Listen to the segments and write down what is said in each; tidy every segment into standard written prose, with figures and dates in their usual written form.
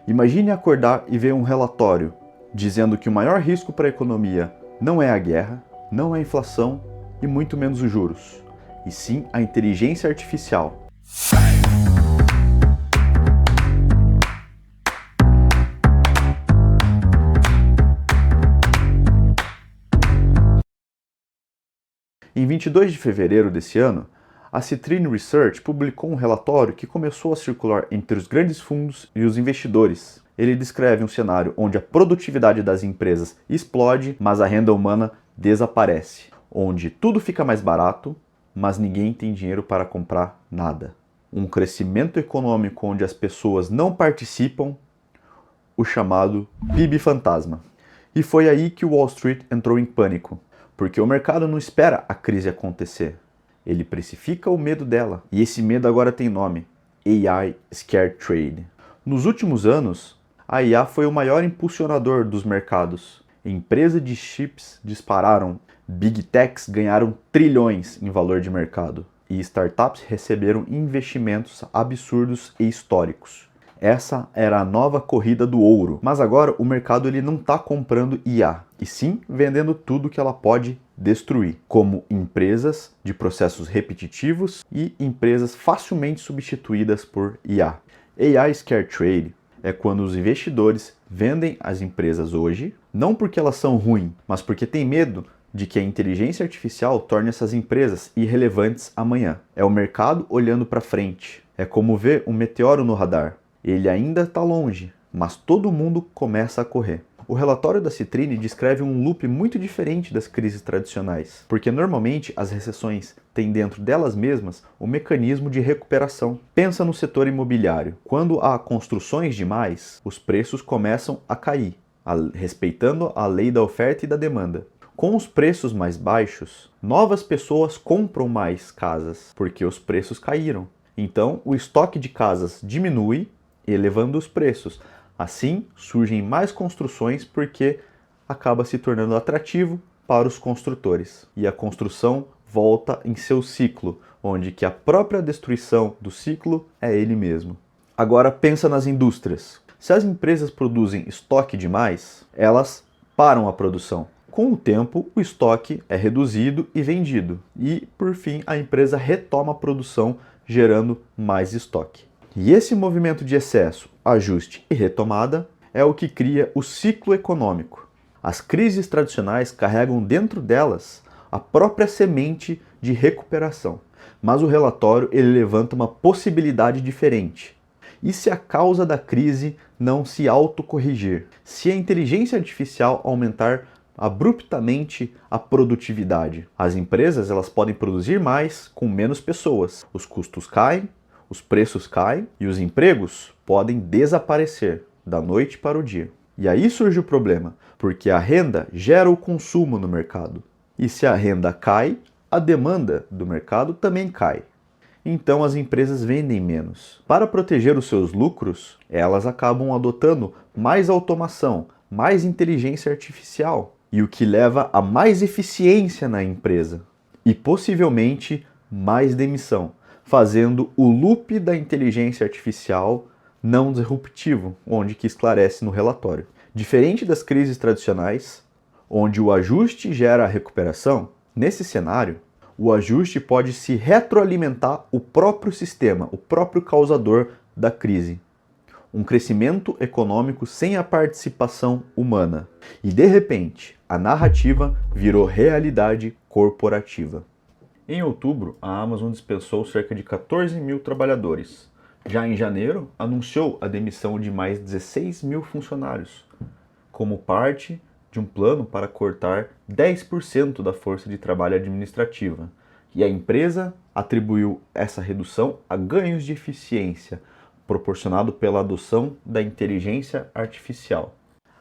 Imagine acordar e ver um relatório dizendo que o maior risco para a economia não é a guerra, não é a inflação e muito menos os juros, e sim a inteligência artificial. Em 22 de fevereiro desse ano, a Citrin Research publicou um relatório que começou a circular entre os grandes fundos e os investidores. Ele descreve um cenário onde a produtividade das empresas explode, mas a renda humana desaparece, onde tudo fica mais barato, mas ninguém tem dinheiro para comprar nada. Um crescimento econômico onde as pessoas não participam, o chamado PIB fantasma. E foi aí que o Wall Street entrou em pânico, porque o mercado não espera a crise acontecer. Ele precifica o medo dela. E esse medo agora tem nome: AI Scare Trade. Nos últimos anos, a IA foi o maior impulsionador dos mercados. Empresas de chips dispararam, Big Techs ganharam trilhões em valor de mercado e startups receberam investimentos absurdos e históricos. Essa era a nova corrida do ouro. Mas agora o mercado ele não está comprando IA, e sim vendendo tudo que ela pode destruir, como empresas de processos repetitivos e empresas facilmente substituídas por IA. AI Scare Trade é quando os investidores vendem as empresas hoje, não porque elas são ruins, mas porque tem medo de que a inteligência artificial torne essas empresas irrelevantes amanhã. É o mercado olhando para frente. É como ver um meteoro no radar. Ele ainda está longe, mas todo mundo começa a correr. O relatório da Citrin descreve um loop muito diferente das crises tradicionais, porque normalmente as recessões têm dentro delas mesmas o mecanismo de recuperação. Pensa no setor imobiliário. Quando há construções demais, os preços começam a cair, respeitando a lei da oferta e da demanda. Com os preços mais baixos, novas pessoas compram mais casas, porque os preços caíram. Então, o estoque de casas diminui, elevando os preços. Assim, surgem mais construções porque acaba se tornando atrativo para os construtores. E a construção volta em seu ciclo, onde que a própria destruição do ciclo é ele mesmo. Agora pensa nas indústrias. Se as empresas produzem estoque demais, elas param a produção. Com o tempo, o estoque é reduzido e vendido. E, por fim, a empresa retoma a produção, gerando mais estoque. E esse movimento de excesso, ajuste e retomada é o que cria o ciclo econômico. As crises tradicionais carregam dentro delas a própria semente de recuperação. Mas o relatório ele levanta uma possibilidade diferente. E se a causa da crise não se autocorrigir? Se a inteligência artificial aumentar abruptamente a produtividade? As empresas elas podem produzir mais com menos pessoas. Os custos caem, os preços caem e os empregos podem desaparecer da noite para o dia. E aí surge o problema, porque a renda gera o consumo no mercado. E se a renda cai, a demanda do mercado também cai. Então as empresas vendem menos. Para proteger os seus lucros, elas acabam adotando mais automação, mais inteligência artificial, e o que leva a mais eficiência na empresa e possivelmente mais demissão, fazendo o loop da inteligência artificial não disruptivo, onde que esclarece no relatório. Diferente das crises tradicionais, onde o ajuste gera a recuperação, nesse cenário, o ajuste pode se retroalimentar o próprio sistema, o próprio causador da crise. Um crescimento econômico sem a participação humana. E de repente, a narrativa virou realidade corporativa. Em outubro, a Amazon dispensou cerca de 14 mil trabalhadores. Já em janeiro, anunciou a demissão de mais 16 mil funcionários, como parte de um plano para cortar 10% da força de trabalho administrativa. E a empresa atribuiu essa redução a ganhos de eficiência, proporcionado pela adoção da inteligência artificial.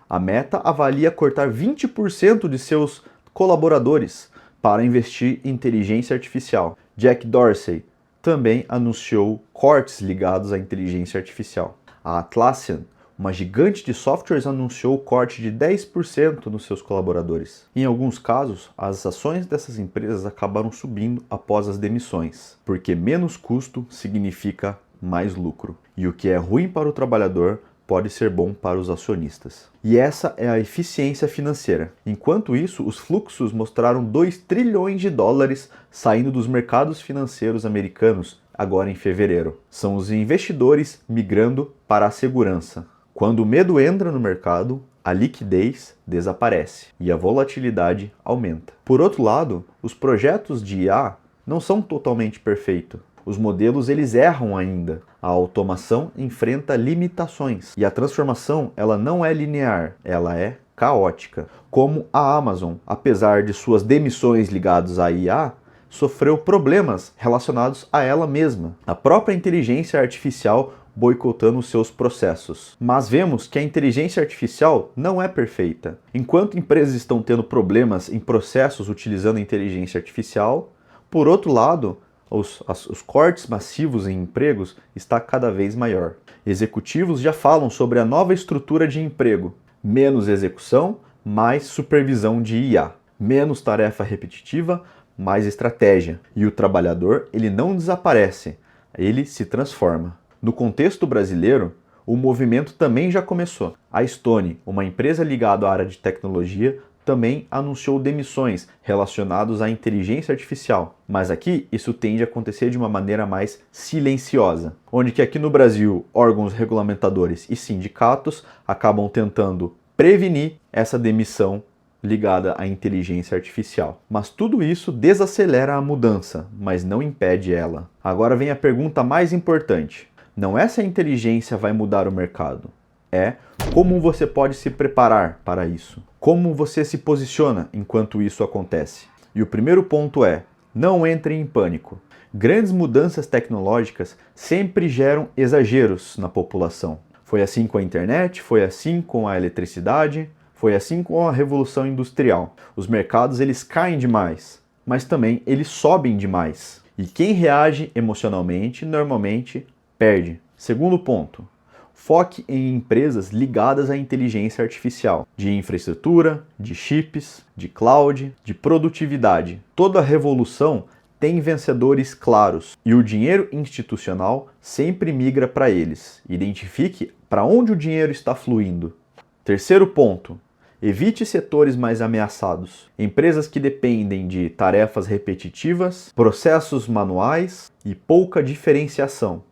A Meta avalia cortar 20% de seus colaboradores para investir em inteligência artificial. Jack Dorsey também anunciou cortes ligados à inteligência artificial. A Atlassian, uma gigante de softwares, anunciou o corte de 10% nos seus colaboradores. Em alguns casos, as ações dessas empresas acabaram subindo após as demissões, porque menos custo significa mais lucro. E o que é ruim para o trabalhador pode ser bom para os acionistas. E essa é a eficiência financeira. Enquanto isso, os fluxos mostraram 2 trilhões de dólares saindo dos mercados financeiros americanos agora em fevereiro. São os investidores migrando para a segurança. Quando o medo entra no mercado, a liquidez desaparece e a volatilidade aumenta. Por outro lado, os projetos de IA não são totalmente perfeitos. Os modelos eles erram ainda. A automação enfrenta limitações e a transformação ela não é linear, ela é caótica. Como a Amazon, apesar de suas demissões ligadas à IA, sofreu problemas relacionados a ela mesma. A própria inteligência artificial boicotando seus processos. Mas vemos que a inteligência artificial não é perfeita. Enquanto empresas estão tendo problemas em processos utilizando a inteligência artificial, por outro lado, os cortes massivos em empregos está cada vez maior. Executivos já falam sobre a nova estrutura de emprego. Menos execução, mais supervisão de IA. Menos tarefa repetitiva, mais estratégia. E o trabalhador, ele não desaparece, ele se transforma. No contexto brasileiro, o movimento também já começou. A Stone, uma empresa ligada à área de tecnologia, também anunciou demissões relacionadas à inteligência artificial. Mas aqui isso tende a acontecer de uma maneira mais silenciosa, onde que aqui no Brasil órgãos regulamentadores e sindicatos acabam tentando prevenir essa demissão ligada à inteligência artificial. Mas tudo isso desacelera a mudança, mas não impede ela. Agora vem a pergunta mais importante. Não é se a inteligência vai mudar o mercado, é como você pode se preparar para isso. Como você se posiciona enquanto isso acontece. E o primeiro ponto é, não entre em pânico. Grandes mudanças tecnológicas sempre geram exageros na população. Foi assim com a internet, foi assim com a eletricidade, foi assim com a revolução industrial. Os mercados eles caem demais, mas também eles sobem demais. E quem reage emocionalmente normalmente perde. Segundo ponto, foque em empresas ligadas à inteligência artificial, de infraestrutura, de chips, de cloud, de produtividade. Toda revolução tem vencedores claros e o dinheiro institucional sempre migra para eles. Identifique para onde o dinheiro está fluindo. Terceiro ponto, evite setores mais ameaçados. Empresas que dependem de tarefas repetitivas, processos manuais e pouca diferenciação.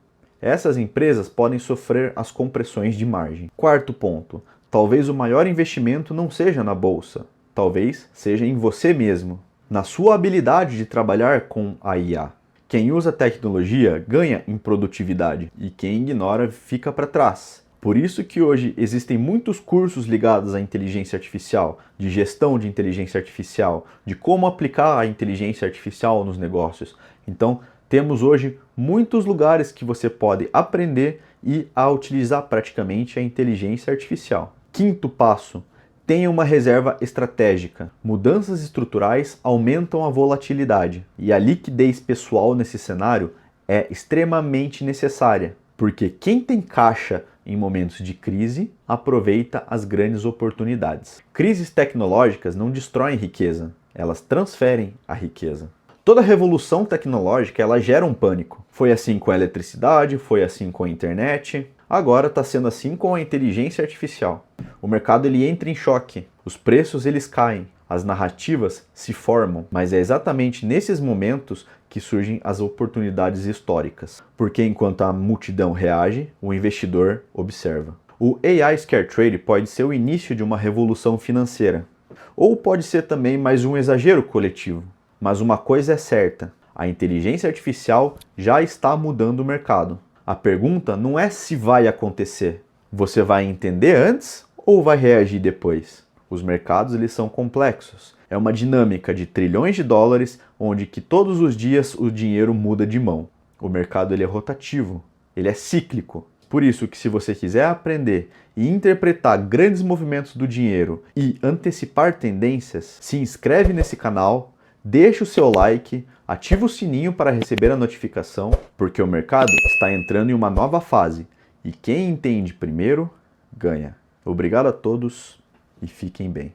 Essas empresas podem sofrer as compressões de margem. Quarto ponto, talvez o maior investimento não seja na bolsa, talvez seja em você mesmo, na sua habilidade de trabalhar com a IA. Quem usa tecnologia ganha em produtividade e quem ignora fica para trás. Por isso que hoje existem muitos cursos ligados à inteligência artificial, de gestão de inteligência artificial, de como aplicar a inteligência artificial nos negócios. Então, temos hoje muitos lugares que você pode aprender e a utilizar praticamente a inteligência artificial. Quinto passo, tenha uma reserva estratégica. Mudanças estruturais aumentam a volatilidade e a liquidez pessoal nesse cenário é extremamente necessária, porque quem tem caixa em momentos de crise aproveita as grandes oportunidades. Crises tecnológicas não destroem riqueza, elas transferem a riqueza. Toda revolução tecnológica ela gera um pânico. Foi assim com a eletricidade, foi assim com a internet, agora está sendo assim com a inteligência artificial. O mercado ele entra em choque, os preços eles caem, as narrativas se formam, mas é exatamente nesses momentos que surgem as oportunidades históricas, porque enquanto a multidão reage, o investidor observa. O AI Scare Trade pode ser o início de uma revolução financeira, ou pode ser também mais um exagero coletivo. Mas uma coisa é certa, a inteligência artificial já está mudando o mercado. A pergunta não é se vai acontecer. Você vai entender antes ou vai reagir depois? Os mercados eles são complexos. É uma dinâmica de trilhões de dólares, onde que todos os dias o dinheiro muda de mão. O mercado ele é rotativo, ele é cíclico. Por isso que se você quiser aprender e interpretar grandes movimentos do dinheiro e antecipar tendências, se inscreve nesse canal, deixa o seu like, ativa o sininho para receber a notificação, porque o mercado está entrando em uma nova fase e quem entende primeiro, ganha. Obrigado a todos e fiquem bem.